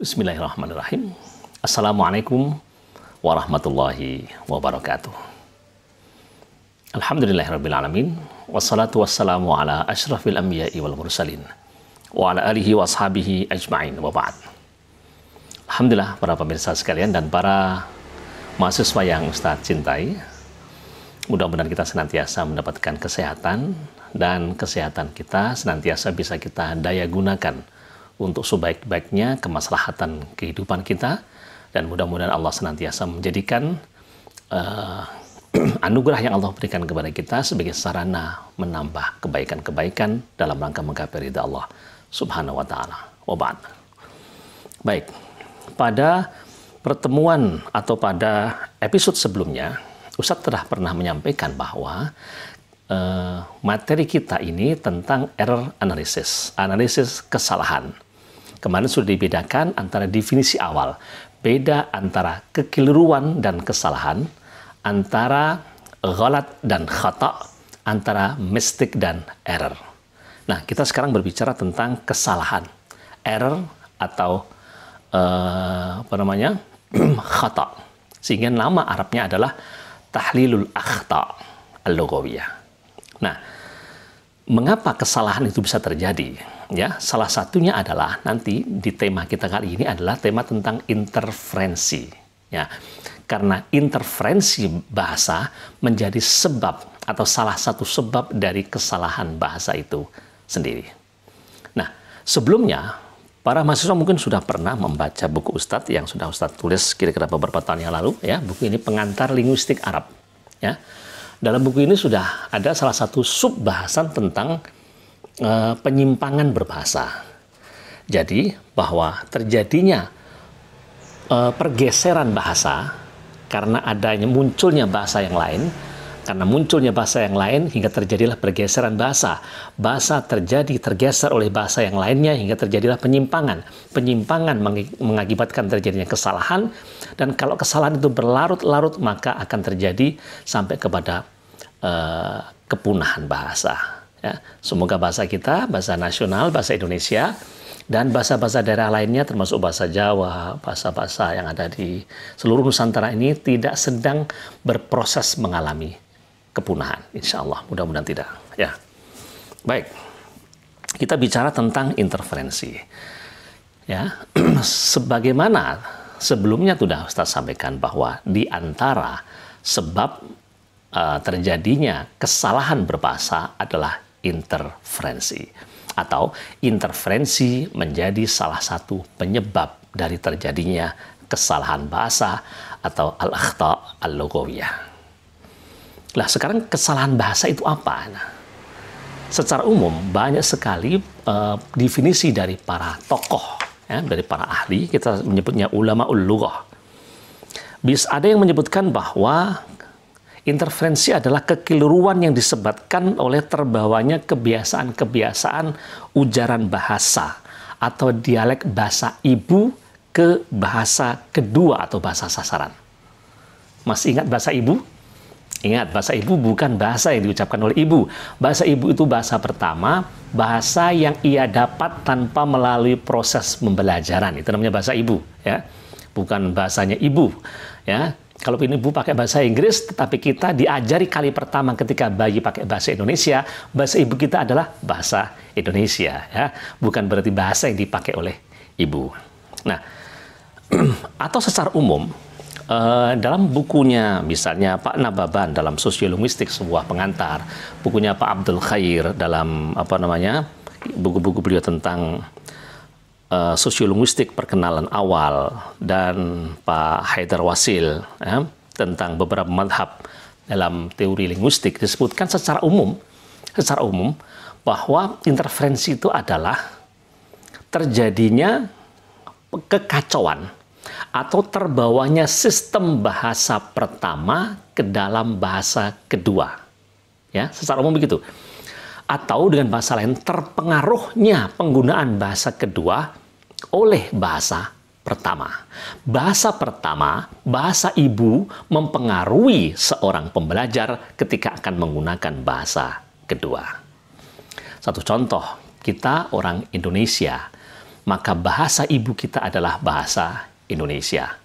Bismillahirrahmanirrahim. Assalamualaikum warahmatullahi wabarakatuh. Alhamdulillahirrabbilalamin. Wassalatu wassalamu ala ashrafil anbiya'i wal mursalin. Wa ala alihi wa ashabihi ajma'in wa ba'd. Alhamdulillah para pemirsa sekalian dan para mahasiswa yang Ustadz cintai. Mudah-mudahan kita senantiasa mendapatkan kesehatan dan kesehatan kita senantiasa bisa kita daya gunakan untuk sebaik-baiknya kemaslahatan kehidupan kita, dan mudah-mudahan Allah senantiasa menjadikan anugerah yang Allah berikan kepada kita sebagai sarana menambah kebaikan-kebaikan dalam rangka menggapai ridha Allah Subhanahu wa taala. Wa ba'd. Baik, pada pertemuan atau pada episode sebelumnya Ustadz telah pernah menyampaikan bahwa materi kita ini tentang error analysis, analisis kesalahan. Kemarin sudah dibedakan antara definisi awal, beda antara kekeliruan dan kesalahan, antara ghalat dan khata, antara mistake dan error. Nah, kita sekarang berbicara tentang kesalahan, error atau khata. Sehingga nama Arabnya adalah tahlilul akhta al-lughawiyah. Nah, mengapa kesalahan itu bisa terjadi? Ya, salah satunya adalah nanti di tema kita kali ini adalah tema tentang interferensi. Ya, karena interferensi bahasa menjadi sebab atau salah satu sebab dari kesalahan bahasa itu sendiri. Nah, sebelumnya para mahasiswa mungkin sudah pernah membaca buku Ustadz yang sudah Ustadz tulis kira-kira beberapa tahun yang lalu. Ya, buku ini Pengantar Linguistik Arab. Ya, dalam buku ini sudah ada salah satu sub bahasan tentang penyimpangan berbahasa. Jadi bahwa terjadinya pergeseran bahasa karena adanya munculnya bahasa yang lain, karena munculnya bahasa yang lain hingga terjadilah pergeseran bahasa. Bahasa tergeser oleh bahasa yang lainnya hingga terjadilah penyimpangan. Penyimpangan mengakibatkan terjadinya kesalahan, dan kalau kesalahan itu berlarut-larut maka akan terjadi sampai kepada kepunahan bahasa. Ya, semoga bahasa kita, bahasa nasional, bahasa Indonesia, dan bahasa-bahasa daerah lainnya termasuk bahasa Jawa, bahasa-bahasa yang ada di seluruh Nusantara ini tidak sedang berproses mengalami kepunahan. Insya Allah, mudah-mudahan tidak. Ya, baik. Kita bicara tentang interferensi. Ya, sebagaimana sebelumnya sudah Ustaz sampaikan bahwa di antara sebab terjadinya kesalahan berbahasa adalah interferensi, atau interferensi menjadi salah satu penyebab dari terjadinya kesalahan bahasa atau al-akhta al-lughawiyah. Nah, sekarang kesalahan bahasa itu apa? Nah, secara umum banyak sekali definisi dari para tokoh, ya, dari para ahli, kita menyebutnya ulamaul lughah. Ada yang menyebutkan bahwa interferensi adalah kekeliruan yang disebabkan oleh terbawanya kebiasaan-kebiasaan ujaran bahasa atau dialek bahasa ibu ke bahasa kedua atau bahasa sasaran. Masih ingat bahasa ibu? Ingat, bahasa ibu bukan bahasa yang diucapkan oleh ibu. Bahasa ibu itu bahasa pertama, bahasa yang ia dapat tanpa melalui proses pembelajaran. Itu namanya bahasa ibu, ya. Bukan bahasanya ibu, ya. Kalau ibu pakai bahasa Inggris, tetapi kita diajari kali pertama ketika bayi pakai bahasa Indonesia, bahasa ibu kita adalah bahasa Indonesia, ya. Bukan berarti bahasa yang dipakai oleh ibu. Nah, atau secara umum, dalam bukunya misalnya Pak Nababan dalam Sosiolinguistik sebuah pengantar, bukunya Pak Abdul Khair dalam buku-buku beliau tentang Sosiolinguistik perkenalan awal, dan Pak Haidar Wasil, ya, tentang beberapa madhab dalam teori linguistik, disebutkan secara umum bahwa interferensi itu adalah terjadinya kekacauan atau terbawanya sistem bahasa pertama ke dalam bahasa kedua. Ya, secara umum begitu. Atau dengan bahasa lain, terpengaruhnya penggunaan bahasa kedua oleh bahasa pertama. Bahasa pertama, bahasa ibu, mempengaruhi seorang pembelajar ketika akan menggunakan bahasa kedua. Satu contoh, kita orang Indonesia maka bahasa ibu kita adalah bahasa Indonesia.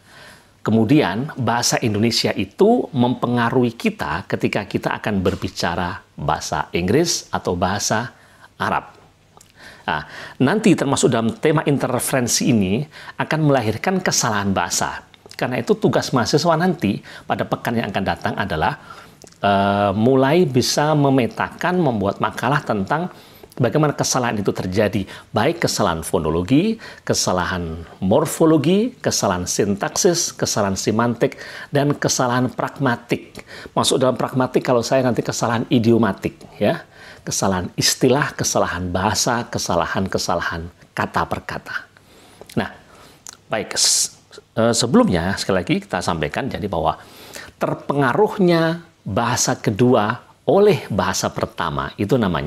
Kemudian bahasa Indonesia itu mempengaruhi kita ketika kita akan berbicara bahasa Inggris atau bahasa Arab. Nah, nanti termasuk dalam tema interferensi ini akan melahirkan kesalahan bahasa. Karena itu tugas mahasiswa nanti pada pekan yang akan datang adalah mulai bisa memetakan, membuat makalah tentang bagaimana kesalahan itu terjadi, baik kesalahan fonologi, kesalahan morfologi, kesalahan sintaksis, kesalahan semantik, dan kesalahan pragmatik. Masuk dalam pragmatik kalau saya nanti kesalahan idiomatik, ya, kesalahan istilah, kesalahan bahasa, kesalahan kata per kata. Nah, baik, sebelumnya sekali lagi kita sampaikan jadi bahwa terpengaruhnya bahasa kedua oleh bahasa pertama itu namanya